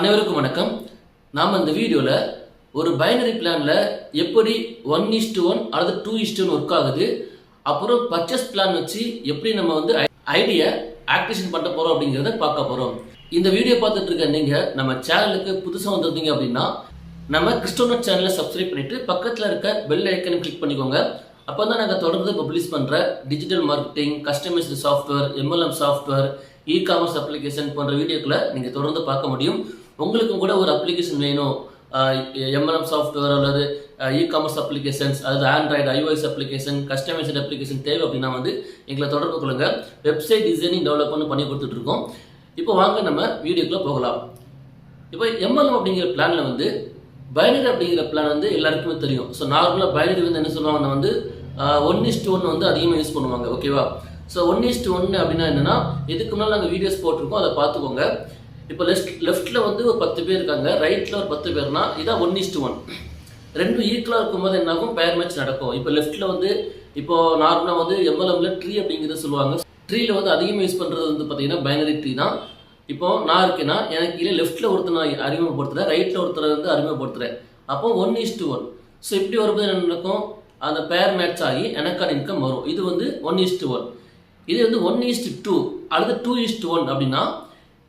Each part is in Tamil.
அனைவருக்கும் வணக்கம். நாம் இந்த வீடியோவில் ஒரு பைனரி பிளானில் எப்படி 1:1 அல்லது 2:1 ஒர்க் ஆகுது, அப்புறம் பர்ச்சேஸ் பிளான் வச்சு எப்படி நம்ம வந்து ஐடியா ஆக்டிவேஷன் பண்ண போகிறோம் அப்படிங்கிறத பார்க்க போகிறோம். இந்த வீடியோ பார்த்துட்டு இருக்க நீங்கள் நம்ம சேனலுக்கு புதுசாக வந்திருந்தீங்க அப்படின்னா நம்ம கிறிஸ்டோனட் சேனலை சப்ஸ்கிரைப் பண்ணிவிட்டு பக்கத்தில் இருக்க பெல் ஐக்கனை கிளிக் பண்ணிக்கோங்க. அப்போ தான் நாங்கள் தொடர்ந்து பப்ளிஷ் பண்ணுற digital marketing, customised software, MLM software, e-commerce application போன்ற வீடியோக்களை நீங்கள் தொடர்ந்து பார்க்க முடியும். உங்களுக்கும் கூட ஒரு அப்ளிகேஷன் வேணும், MLM சாஃப்ட்வேர் அல்லது இ-காமர்ஸ் அப்ளிகேஷன்ஸ், அதாவது Android iOS application, customised application தேவை அப்படின்னா வந்து எங்களை தொடர்பு கொள்ளுங்க. வெப்சைட் டிசைனிங் டெவலப்மெண்ட் பண்ணி கொடுத்துட்ருக்கோம். இப்போ வாங்க நம்ம வீடியோக்குள்ளே போகலாம். இப்போ MLM அப்படிங்கிற பிளானில் வந்து பைனரி அப்படிங்கிற பிளான் வந்து எல்லாருக்குமே தெரியும். ஸோ நார்மலாக பைனரி வந்து என்ன சொல்லுவாங்கன்னா வந்து 1:1 வந்து அதிகமாக யூஸ் பண்ணுவாங்க. ஓகேவா? ஸோ 1:1 அப்படின்னா என்னென்னா, இதுக்கு முன்னால் நாங்கள் வீடியோஸ் போட்டிருக்கோம், அதை பார்த்துக்கோங்க. இப்போ லெஃப்ட்டில் வந்து ஒரு 10 பேர் இருக்காங்க, ரைட்டில் ஒரு 10 பேர்னா இதான் 1:1. ரெண்டும் ஈக்குவலாக இருக்கும்போது என்னாகும், பேர் மேட்ச் நடக்கும். இப்போ லெஃப்ட்டில் வந்து இப்போ நார்மலாக வந்து MLMல ட்ரீ அப்படிங்கிறத சொல்லுவாங்க. ட்ரீயில் வந்து அதிகமாக யூஸ் பண்ணுறது வந்து பார்த்தீங்கன்னா பைனரி ட்ரீ தான். இப்போ நான் இருக்கேன்னா எனக்கு கீழே லெஃப்ட்டில் ஒருத்தர் நான் அறிமுகப்படுத்துகிறேன், ரைட்டில் ஒருத்தர் வந்து அறிமுகப்படுத்துகிறேன். அப்போ 1:1. ஸோ இப்படி வரும்போது என்ன நடக்கும், அந்த பேர் மேட்ச் ஆகி எனக்கான இன்கம் வரும். இது வந்து 1:1. இது வந்து 1:2 அல்லது 2:1 அப்படின்னா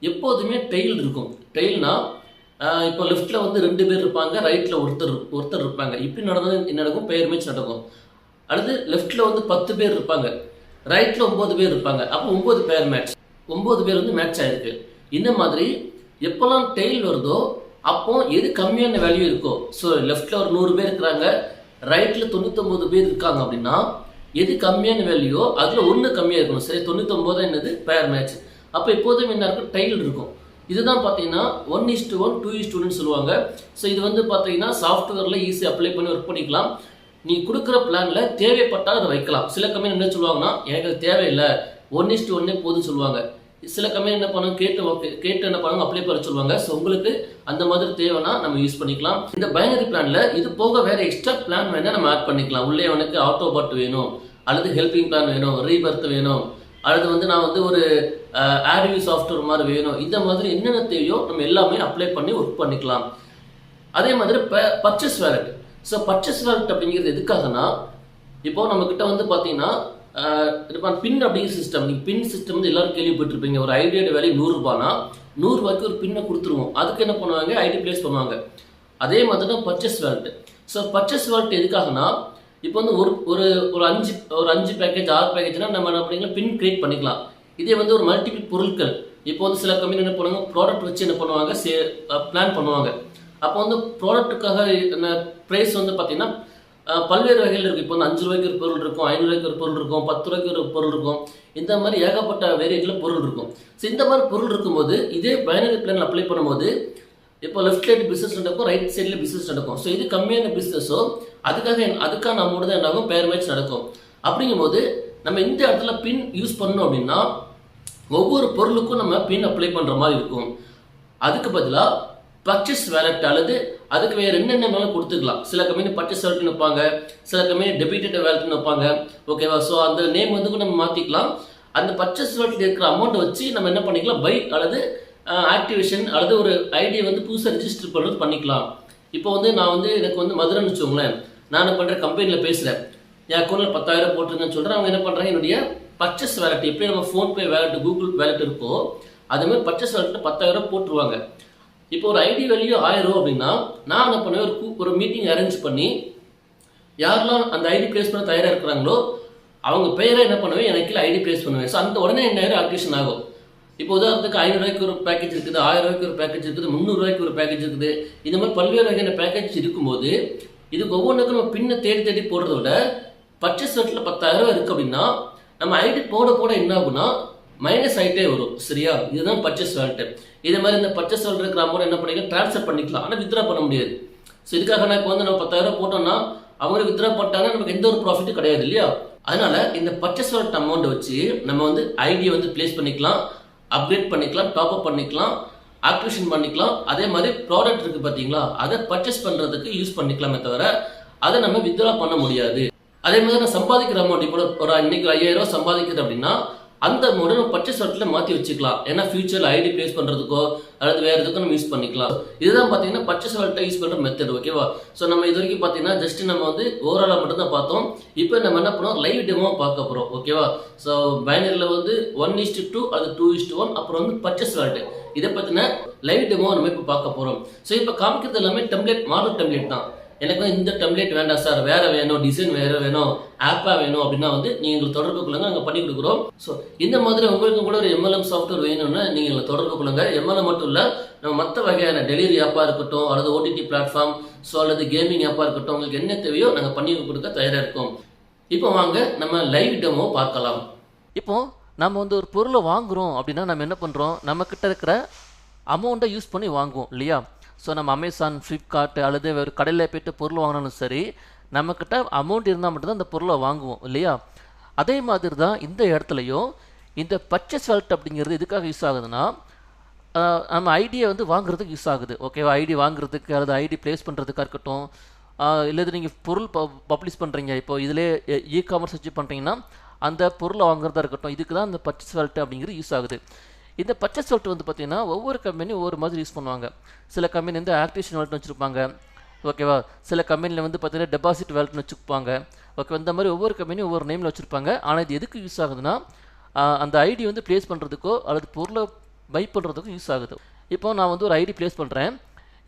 எப்போதுமே டெய்ல் இருக்கும். டெய்ல்னா இப்போ லெஃப்ட்டில் வந்து 2 பேர் இருப்பாங்க, ரைட்டில் ஒருத்தர் இருப்பாங்க. இப்படி நடந்தது என்ன நடக்கும், பேர் மேட்ச் நடக்கும். அடுத்து லெஃப்ட்டில் வந்து 10 பேர் இருப்பாங்க, ரைட்டில் 9 பேர் இருப்பாங்க. அப்போ 9 பேர் மேட்ச், 9 பேர் வந்து மேட்ச் ஆகிருக்கு. இந்த மாதிரி எப்போல்லாம் டெய்ல் வருதோ அப்போ எது கம்மியான வேல்யூ இருக்கோ, ஸோ லெஃப்ட்டில் ஒரு 100 பேர் இருக்கிறாங்க, ரைட்டில் 99 பேர் இருக்காங்க அப்படின்னா எது கம்மியான வேல்யூ அதில் 1 கம்மியாக இருக்கணும். சரி, 99 என்னது பேர் மேட்ச். அப்போ எப்போதும் என்ன இருக்கும், டைல் இருக்கும். இதுதான் பார்த்தீங்கன்னா 1:1 2:1 சொல்லுவாங்க. ஸோ இது வந்து பார்த்தீங்கன்னா சாஃப்ட்வேரில் ஈஸியாக அப்ளை பண்ணி ஒர்க் பண்ணிக்கலாம். நீ கொடுக்குற பிளானில் தேவைப்பட்டால் அதை வைக்கலாம். சில கம்பெனி என்ன சொல்லுவாங்கன்னா, எனக்கு அது தேவையில்லை 1:1 போதுன்னு சொல்லுவாங்க. சில கம்பெனி என்ன பண்ணுவாங்க, கேட்டு என்ன பண்ணுவாங்க, அப்ளை பண்ண சொல்லுவாங்க. ஸோ உங்களுக்கு அந்த மாதிரி தேவைன்னா நம்ம யூஸ் பண்ணிக்கலாம். இந்த பைனரி பிளானில் இது போக வேறு எக்ஸ்ட்ரா பிளான் வேணால் நம்ம ஆட் பண்ணிக்கலாம். உள்ளே எனக்கு ஆட்டோபாட் வேணும், அல்லது ஹெல்பிங் பிளான் வேணும், ரீபர்த் வேணும், அல்லது வந்து நான் வந்து ஒரு ஆட்வியூ சாஃப்ட்வேர் மாதிரி வேணும். இந்த மாதிரி என்னென்ன தேவையோ நம்ம எல்லாமே அப்ளை பண்ணி ஒர்க் பண்ணிக்கலாம். அதே மாதிரி purchase wallet. So purchase wallet அப்படிங்கிறது எதுக்காகனா, இப்போது நம்மக்கிட்ட வந்து பார்த்தீங்கன்னா பின் அப்படிங்கிற சிஸ்டம், நீங்கள் பின் சிஸ்டம் வந்து எல்லாரும் கேள்விப்பட்டிருப்பீங்க. ஒரு ஐடியோட வேல்யூ 100 ரூபானா 100 ரூபாய்க்கு ஒரு பின்னை கொடுத்துருவோம். அதுக்கு என்ன பண்ணுவாங்க, ஐடி பிளேஸ் பண்ணுவாங்க. அதே மாதிரி தான் purchase wallet. So purchase wallet எதுக்காகனா, இப்போ வந்து ஒரு 5 பேக்கேஜ் 6 பேக்கேஜ்னா நம்ம என்ன பண்ணிக்கலாம், பின் கிரியேட் பண்ணிக்கலாம். இதே வந்து ஒரு மல்டிபிள் பொருட்கள், இப்போ வந்து சில கம்பெனி என்ன பண்ணுவாங்க, ப்ராடக்ட் வச்சு என்ன பண்ணுவாங்க, பிளான் பண்ணுவாங்க. அப்போ வந்து ப்ராடக்ட்டுக்காக ப்ரைஸ் வந்து பார்த்தீங்கன்னா பல்வேறு வகையில் இருக்குது. இப்போ வந்து 5 ரூபாய்க்கு ஒரு பொருள் இருக்கும், 500 ரூபாய்க்கு ஒரு பொருள் இருக்கும், 10 ரூபாய்க்கு ஒரு பொருள் இருக்கும். இந்த மாதிரி ஏகப்பட்ட வேரியேட்டில் பொருள் இருக்கும். ஸோ இந்த மாதிரி பொருள் இருக்கும்போது இதே பைனரி பிளான் அப்ளை பண்ணும்போது இப்போ லெஃப்ட் சைடு பிஸ்னஸ் நடக்கும், ரைட் சைடில் பிஸ்னஸ் நடக்கும். ஸோ இது கம்மியான பிஸ்னஸோ அதுக்கான அமௌண்ட் தான் என்னாகும், பேர் மேட்ச் நடக்கும். அப்படிங்கும்போது நம்ம இந்த இடத்துல பின் யூஸ் பண்ணோம் அப்படின்னா ஒவ்வொரு பொருளுக்கும் நம்ம பின் அப்ளை பண்ணுற மாதிரி இருக்கும். அதுக்கு பதிலாக பர்ச்சேஸ் வேலட் அல்லது அதுக்கு வேறு என்னென்ன மேலே கொடுத்துக்கலாம். சில கம்பெனி பர்ச்சேஸ் வேலட்னு வைப்பாங்க, சில கம்பெனி டெபிட்டட் வேலட்னு வைப்பாங்க. ஓகேவா? ஸோ அந்த நேம் வந்து நம்ம மாற்றிக்கலாம். அந்த பர்ச்சேஸ் வேலட்டில் இருக்கிற அமௌண்ட்டை வச்சு நம்ம என்ன பண்ணிக்கலாம், பை அல்லது ஆக்டிவேஷன் அல்லது ஒரு ஐடியை வந்து புதுசாக ரிஜிஸ்டர் பண்ணுறது பண்ணிக்கலாம். இப்போ வந்து நான் வந்து எனக்கு வந்து மதுரைன்னு வச்சுக்கோங்களேன், நான் என்ன பண்ணுறேன், கம்பெனியில் பேசுகிறேன், என் அக்கௌண்ட்டில் 10,000 போட்டுருங்கன்னு சொல்கிறேன். அவங்க என்ன பண்ணுறாங்க, என்னுடைய பர்ச்சேஸ் வேலட் எப்படி நம்ம ஃபோன்பே வேலட், கூகுள் வேலட் இருக்கோ அதுமாதிரி பர்ச்சேஸ் வேலட்டில் 10,000 போட்டுருவாங்க. இப்போ ஒரு ஐடி வேல்யூ 1000 அப்படின்னா நான் என்ன பண்ணுவேன், ஒரு மீட்டிங் அரேஞ்ச் பண்ணி யாரெல்லாம் அந்த ஐடி பிளேஸ் பண்ண தயாராக இருக்கிறாங்களோ அவங்க பெயரை என்ன பண்ணுவேன், எனக்கு ஐடி பிளேஸ் பண்ணுவேன். ஸோ அந்த உடனே என்ன ஆக்டிவேஷன் ஆகும். இப்போ உதாரணத்துக்கு 500 ரூபாய்க்கு ஒரு பேக்கேஜ் இருக்குது, 1000 ரூபாய்க்கு ஒரு பேக்கேஜ் இருக்குது, 300 ரூபாய்க்கு ஒரு பேக்கேஜ் இருக்குது. இந்த மாதிரி பல்வேறு வகையான பேக்கேஜ் இருக்கும்போது இதுக்கு ஒவ்வொன்றுக்கும் நம்ம பின்னை தேடி போடுறத விட பர்ச்சேஸ் வேலட்டில் 10,000 இருக்குது அப்படின்னா நம்ம ஐடி போட என்ன ஆகுனா மைனஸ் ஆகிட்டே வரும். சரியா? இதுதான் பர்ச்சேஸ் வேலட். இதே மாதிரி இந்த பர்ச்சேஸ் வேலட் இருக்கிற அமௌண்ட் என்ன பண்ணிக்கலாம், ட்ரான்ஸ்ஃபர் பண்ணிக்கலாம். ஆனால் வித்ரா பண்ண முடியாது. ஸோ இதுக்காக நான் இப்போ வந்து நம்ம 10,000 போட்டோம்னா அவங்க வித்ரா பண்ணிட்டாங்கன்னா நமக்கு எந்த ஒரு ப்ராஃபிட்டும் கிடையாது இல்லையா? அதனால இந்த பர்ச்சேஸ் வேலட் அமௌண்ட்டை வச்சு நம்ம வந்து ஐடியை வந்து பிளேஸ் பண்ணிக்கலாம், அப்டேட் பண்ணிக்கலாம், டாப்அப் பண்ணிக்கலாம், ஆக்டிவேஷன் பண்ணிக்கலாம். அதே மாதிரி ப்ராடக்ட் இருக்குது பார்த்தீங்களா, அதை பர்ச்சேஸ் பண்ணுறதுக்கு யூஸ் பண்ணிக்கலாமே தவிர அதை நம்ம வித்ரா பண்ண முடியாது. அதே மாதிரி நான் சம்பாதிக்கிற அமௌண்ட் இப்போ ஒரு இன்னைக்கு 5,000 சம்பாதிக்கிறது அப்படின்னா அந்த மோட நம்ம பர்ச்சேஸ் வாலெட்டில் மாற்றி வச்சுக்கலாம். ஏன்னா ஃபியூச்சரில் ஐடி ப்ளேஸ் பண்ணுறதுக்கோ அல்லது வேறு எதுக்கும் நம்ம யூஸ் பண்ணிக்கலாம். இதுதான் பார்த்தீங்கன்னா பர்ச்சேஸ் வாலெட்டை யூஸ் பண்ணுற மெத்தட். ஓகேவா? ஸோ நம்ம இது வரைக்கும் பார்த்தீங்கன்னா ஜஸ்ட் நம்ம வந்து ஓவராலாக மட்டும் தான் பார்த்தோம். இப்போ நம்ம என்ன பண்ணோம், லைவ் டெமோ பார்க்க போகிறோம். ஓகேவா? ஸோ பைனரியில் வந்து 1:2 அது 2:1, அப்புறம் வந்து பர்ச்சேஸ் வாலெட், இதை பற்றின லைவ் டெமோ நம்ம இப்போ பார்க்க போகிறோம். ஸோ இப்போ காமிக்கிறது எல்லாமே டெம்ப்ளேட், மாடல் டெம்ப்ளேட் தான். எனக்கு வந்து இந்த டெம்ப்ளேட் வேண்டாம் சார், வேற வேணும், டிசைன் வேற வேணும், ஆப்பா வேணும் அப்படின்னா வந்து நீங்கள் எங்களுக்கு தொடர்பு கொள்ளுங்க, நாங்கள் பண்ணி கொடுக்குறோம். ஸோ இந்த மாதிரி உங்களுக்கு கூட ஒரு MLM சாஃப்ட்வேர் வேணும்னா நீங்கள் எங்களை தொடர்பு கொள்ளுங்க. MLM மட்டும் இல்லை, நம்ம மற்ற வகையான டெலிவரி ஆப்பாக இருக்கட்டும், அல்லது OTT பிளாட்ஃபார்ம், ஸோ அல்லது கேமிங் ஆப்பாக இருக்கட்டும், உங்களுக்கு என்ன தேவையோ நாங்கள் பண்ணி கொடுக்க தயாராக இருக்கோம். இப்போ வாங்க நம்ம லைவ் டெமோ பார்க்கலாம். இப்போ நம்ம வந்து ஒரு பொருளை வாங்குகிறோம் அப்படின்னா நம்ம என்ன பண்ணுறோம், நம்மக்கிட்ட இருக்கிற அமௌண்ட்டை யூஸ் பண்ணி வாங்குவோம் இல்லையா? ஸோ நம்ம அமேசான், ஃப்ளிப்கார்ட் அல்லது ஒரு கடையில் போய்ட்டு பொருள் வாங்கினாலும் சரி, நம்மக்கிட்ட அமௌண்ட் இருந்தால் மட்டும்தான் அந்த பொருளை வாங்குவோம் இல்லையா? அதே மாதிரி தான் இந்த இடத்துலையும் இந்த பர்ச்சேஸ் வாலெட் அப்படிங்கிறது எதுக்காக யூஸ் ஆகுதுன்னா, நம்ம ஐடியை வந்து வாங்குறதுக்கு யூஸ் ஆகுது. ஓகேவா? ஐடி வாங்குறதுக்கு அல்லது ஐடி ப்ளேஸ் பண்ணுறதுக்காக இருக்கட்டும், இல்லை நீங்கள் பொருள் பப்ளிஷ் பண்ணுறீங்க, இப்போ இதிலே காமர்ஸ் வச்சு பண்ணுறீங்கன்னா அந்த பொருளை வாங்குறதா இருக்கட்டும், இதுக்கு தான் இந்த பர்ச்சேஸ் வாலெட் அப்படிங்கிறது யூஸ் ஆகுது. இந்த பர்ச்சேஸ் வாலெட் வந்து பார்த்திங்கன்னா ஒவ்வொரு கம்பெனியும் ஒவ்வொரு மாதிரி யூஸ் பண்ணுவாங்க. சில கம்பெனி வந்து ஆக்டிவேஷன் வாலெட் வச்சுருப்பாங்க. ஓகேவா? சில கம்பெனியில் வந்து பார்த்திங்கன்னா டெபாசிட் வாலெட்னு வச்சுருப்பாங்க. ஓகே, இந்த மாதிரி ஒவ்வொரு கம்பெனியும் ஒவ்வொரு நேமில் வச்சுருப்பாங்க. ஆனால் இது எதுக்கு யூஸ் ஆகுதுன்னா, அந்த ஐடி வந்து ப்ளேஸ் பண்ணுறதுக்கோ அல்லது பொருளை பை பண்ணுறதுக்கோ யூஸ் ஆகுது. இப்போ நான் வந்து ஒரு ஐடி ப்ளேஸ் பண்ணுறேன்.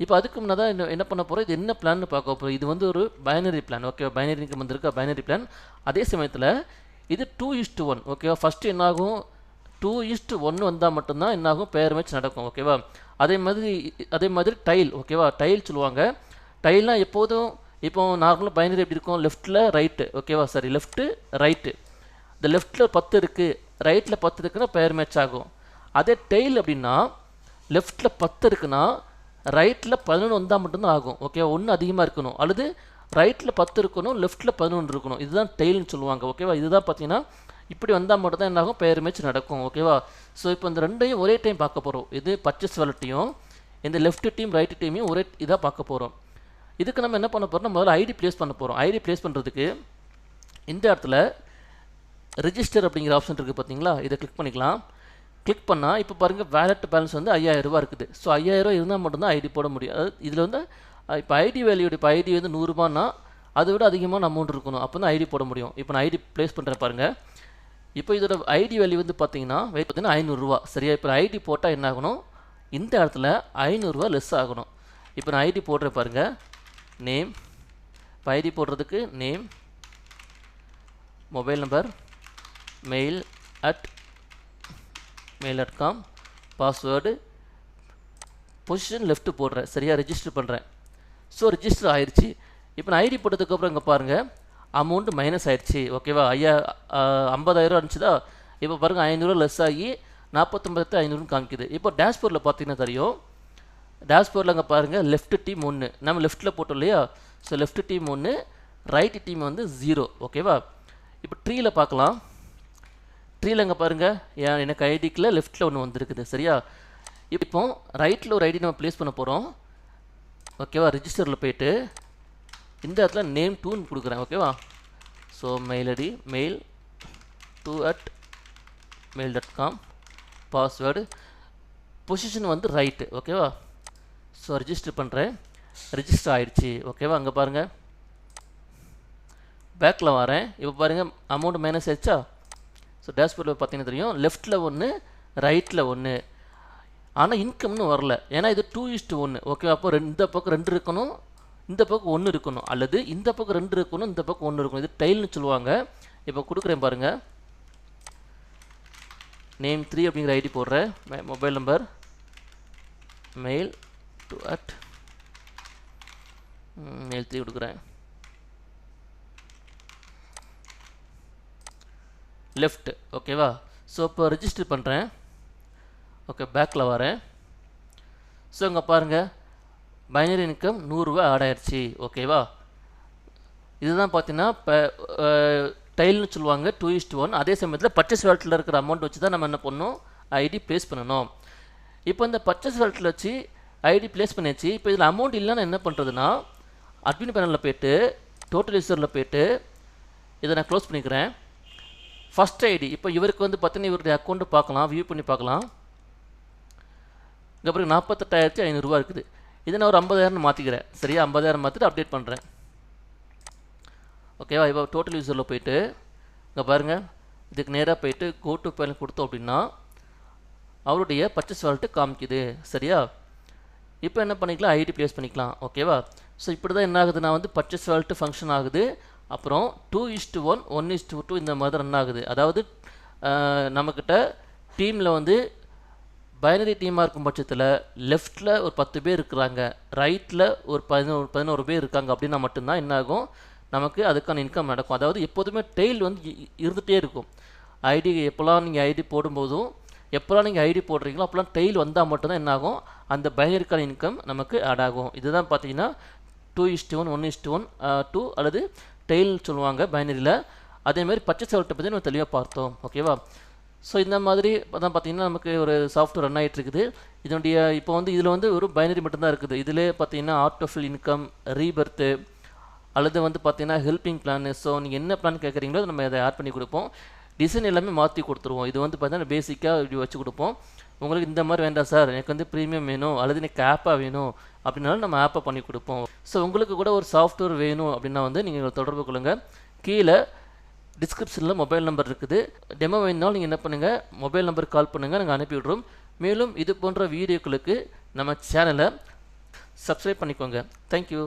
இப்போ அதுக்கு முன்னே தான் என்ன பண்ண போகிறோம், இது என்ன பிளான்னு பார்க்க போகிறோம். இது வந்து ஒரு பைனரி பிளான். ஓகேவா? பைனரி இன்கம் வந்திருக்க பைனரி பிளான். அதே சமயத்தில் இது 2:1. ஓகேவா? ஃபஸ்ட்டு என்னாகும், 2:1 வந்தால் மட்டும்தான் என்னாகும், பேர் மேட்ச் நடக்கும். ஓகேவா? அதே மாதிரி டைல். ஓகேவா? டைல் சொல்லுவாங்க. டைல்னால் எப்போதும் இப்போ நார்மலாக பைனரி எப்படி இருக்கும், லெஃப்ட்டில் ரைட்டு. ஓகேவா? சரி, லெஃப்ட்டு ரைட்டு. இந்த லெஃப்ட்டில் 10 இருக்குது, ரைட்டில் 10 இருக்குன்னா பேர் மேட்ச் ஆகும். அதே டைல் அப்படின்னா லெஃப்ட்டில் 10 இருக்குன்னா ரைட்டில் 11 வந்தால் மட்டும்தான் ஆகும். ஓகேவா? ஒன்று அதிகமாக இருக்கணும், அல்லது ரைட்டில் 10 இருக்கணும், லெஃப்ட்டில் 11 இருக்கணும். இதுதான் டெய்ல்னு சொல்லுவாங்க. ஓகேவா? இதுதான் பார்த்தீங்கன்னா இப்படி வந்தால் மட்டும் தான் என்னாகும், பேர் மேட்ச் நடக்கும். ஓகேவா? ஸோ இப்போ இந்த ரெண்டையும் ஒரே டைம் பார்க்க போகிறோம். இது பர்ச்சேஸ் வாலெட்டையும் இந்த லெஃப்ட் டீம் ரைட்டு டீமையும் ஒரே இதாக பார்க்க போகிறோம். இதுக்கு நம்ம என்ன பண்ண போகிறோம்னா, முதல்ல ஐடி ப்ளேஸ் பண்ண போகிறோம். ஐடி ப்ளேஸ் பண்ணுறதுக்கு இந்த இடத்துல ரிஜிஸ்டர் அப்படிங்கிற ஆப்ஷன் இருக்குது பார்த்தீங்களா? இதை கிளிக் பண்ணிக்கலாம். கிளிக் பண்ணால் இப்போ பாருங்கள், வேலட் பேலன்ஸ் வந்து 5000 ரூபா இருக்குது. ஸோ 5000 ரூபா இருந்தால் மட்டும்தான் ஐடி போட முடியும். அதாவது இதில் வந்து இப்போ ஐடி வேல்யூ, இப்போ ஐடி வந்து 100 ரூபான்னா அதை விட அதிகமான அமௌண்ட் இருக்கணும், அப்போ தான் ஐடி போட முடியும். இப்போ நான் ஐடி ப்ளேஸ் பண்ணுறேன் பாருங்கள். இப்போ இதோட ஐடி வேல்யூ வந்து பார்த்தீங்கன்னா 500 ரூபா. சரியா? இப்போ ஐடி போட்டால் என்ன ஆகணும், இந்த இடத்துல 500 ரூபா லெஸ் ஆகணும். இப்போ நான் ஐடி போடுறேன் பாருங்கள். நேம், இப்போ ஐடி போடுறதுக்கு name, mobile number, mail@mail.com, password, position left போடுறேன். சரியா? ரெஜிஸ்டர் பண்ணுறேன். ஸோ ரெஜிஸ்டர் ஆயிடுச்சு. இப்போ நான் ஐடி போட்டதுக்கப்புறம் இங்கே பாருங்கள், அமௌண்ட்டு மைனஸ் ஆகிடுச்சு. ஓகேவா? 50,000 இருந்துச்சுதா, இப்போ பாருங்கள் 500 லெஸ் ஆகி 49,500 காமிக்குது. இப்போ டேஷ்போர்டில் பார்த்தீங்கன்னா தெரியும். டேஷ்போர்டில் அங்கே பாருங்கள், லெஃப்ட் டீம் 1 நம்ம லெஃப்ட்டில் போட்டோம் இல்லையா? So left team 1, right team வந்து 0. ஓகேவா? இப்போ ட்ரீயில் பார்க்கலாம். ட்ரீயில் அங்கே பாருங்கள், எனக்கு ஐடிக்கில் லெஃப்ட்டில் ஒன்று வந்திருக்குது. சரியா? இப்போ ரைட்டில் ஒரு ஐடி நம்ம ப்ளேஸ் பண்ண போகிறோம். ஓகேவா? ரிஜிஸ்டரில் போய்ட்டு இந்த இடத்துல நேம் 2ன்னு கொடுக்குறேன். ஓகேவா? So mail ID mail2@mail.com, password, position வந்து ரைட்டு. ஓகேவா? ஸோ ரெஜிஸ்டர் பண்ணுறேன். ரெஜிஸ்டர் ஆகிடுச்சு. ஓகேவா? அங்கே பாருங்கள், பேக்கில் வரேன். இப்போ பாருங்கள், அமௌண்ட் மைனஸ் ஆயிடுச்சா? ஸோ டேஷ்போர்டில் பார்த்தீங்கன்னா தெரியும், லெஃப்ட்டில் 1, ரைட்டில் 1. ஆனால் இன்கம்னு வரல, ஏன்னா இது 2:1. ஓகே, அப்போ இந்த பக்கம் 2 இருக்கணும், இந்த பக்கம் 1 இருக்கணும், அல்லது இந்த பக்கம் 2 இருக்கணும், இந்த பக்கம் 1 இருக்கணும். இது டைல்னு சொல்லுவாங்க. இப்போ கொடுக்குறேன் பாருங்கள். நேம் 3 அப்படிங்கிற ஐடி போடுறேன். மொபைல் நம்பர் mail2@mail3 கொடுக்குறேன். லெஃப்ட். ஓகேவா? ஸோ இப்போ ரெஜிஸ்டர் பண்ணுறேன். ஓகே, பேக்கில் வரேன். ஸோ இங்கே பாருங்கள், பைனரி இன்கம் 100 ரூபா ஆட் ஆயிடுச்சு. ஓகேவா? இதுதான் பார்த்தீங்கன்னா இப்போ டைல்னு சொல்லுவாங்க, 2:1. அதே சமயத்தில் பர்ச்சேஸ் வாலெட்டில் இருக்கிற அமௌண்ட் வச்சு தான் நம்ம என்ன பண்ணணும், ஐடி ப்ளேஸ் பண்ணணும். இப்போ இந்த பர்ச்சேஸ் வாலெட்டில் வச்சு ஐடி ப்ளேஸ் பண்ணியாச்சு. இப்போ இதில் அமௌண்ட் இல்லைன்னா என்ன பண்ணுறதுன்னா, அட்மின் பேனலில் போய்ட்டு டோட்டல் யூசரில் போய்ட்டு இதை நான் க்ளோஸ் பண்ணிக்கிறேன். ஃபஸ்ட் ஐடி இப்போ இவருக்கு வந்து பார்த்தீங்கன்னா இவருடைய அக்கௌண்ட்டு பார்க்கலாம், வியூ பண்ணி பார்க்கலாம். இங்கே பிறகு 48,500 இருக்குது. இதை நான் ஒரு 50,000 மாற்றிக்கிறேன். சரியா, 50,000 மாற்றிட்டு அப்டேட் பண்ணுறேன். ஓகேவா? இப்போ டோட்டல் யூஸரில் போயிட்டு இங்கே பாருங்கள், இதுக்கு நேராக போயிட்டு கோ டு பேலன் கொடுத்தோம் அப்படின்னா அவருடைய பர்ச்சேஸ் வாலெட்டு காமிக்குது. சரியா, இப்போ என்ன பண்ணிக்கலாம், ஐடி ப்ளேஸ் பண்ணிக்கலாம். ஓகேவா? ஸோ இப்படி தான் என்ன ஆகுது, நான் வந்து பர்ச்சேஸ் வாலெட்டு ஃபங்க்ஷன் ஆகுது. அப்புறம் 2:1 1:2 இந்த மாதிரி ரன் ஆகுது. அதாவது நம்மக்கிட்ட டீமில் வந்து பைனரி டீமாக இருக்கும் பட்சத்தில் லெஃப்ட்டில் ஒரு 10 பேர் இருக்கிறாங்க, ரைட்டில் ஒரு 11 பேர் இருக்காங்க அப்படின்னா மட்டும்தான் என்ன ஆகும், நமக்கு அதுக்கான இன்கம் நடக்கும். அதாவது எப்போதுமே டெய்ல் வந்து இருந்துகிட்டே இருக்கும். ஐடி எப்போல்லாம் நீங்கள் ஐடி போடும்போதும் எப்போல்லாம் நீங்கள் ஐடி போடுறீங்களோ அப்போல்லாம் டெய்ல் வந்தால் மட்டும்தான் என்ன ஆகும், அந்த பைனரிக்கான இன்கம் நமக்கு ஆட் ஆகும். இதுதான் பார்த்தீங்கன்னா 2:1 1:1 2 அல்லது டெய்ல்னு சொல்லுவாங்க பைனரியில். அதேமாதிரி பர்ச்சேஸ் வாலெட்டை பற்றி நம்ம தெளிவாக பார்த்தோம். ஓகேவா? ஸோ இந்த மாதிரி தான் பார்த்தீங்கன்னா நமக்கு ஒரு சாஃப்ட்வேர் ரன் ஆகிட்டு இருக்குது. இதனுடைய இப்போ வந்து இதில் வந்து ஒரு பைனரி மட்டும்தான் இருக்குது. இதிலே பார்த்தீங்கன்னா ஆட்டோஃபில் இன்கம், ரீபர்த்து அல்லது வந்து பார்த்தீங்கன்னா ஹெல்பிங் பிளான். ஸோ நீங்கள் என்ன பிளான் கேட்குறீங்களோ நம்ம அதை ஆட் பண்ணி கொடுப்போம். டிசைன் எல்லாமே மாற்றி கொடுத்துருவோம். இது வந்து பார்த்தீங்கன்னா பேசிக்காக இப்படி வச்சு கொடுப்போம். உங்களுக்கு இந்த மாதிரி வேண்டாம் சார், எனக்கு வந்து ப்ரீமியம் வேணும் அல்லது எனக்கு ஆப்பாக வேணும் அப்படின்னாலும் நம்ம ஆப்பை பண்ணி கொடுப்போம். ஸோ உங்களுக்கு கூட ஒரு சாஃப்ட்வேர் வேணும் அப்படின்னா வந்து நீங்கள் தொடர்பு கொள்ளுங்கள். கீழே டிஸ்கிரிப்ஷனில் மொபைல் நம்பர் இருக்குது. டெமோ வேணுனாலும் நீங்கள் என்ன பண்ணுங்கள், மொபைல் நம்பருக்கு கால் பண்ணுங்கள், நாங்கள் அனுப்பிவிட்றோம். மேலும் இது போன்ற வீடியோக்களுக்கு நம்ம சேனலை சப்ஸ்கிரைப் பண்ணிக்கோங்க. தேங்க்யூ.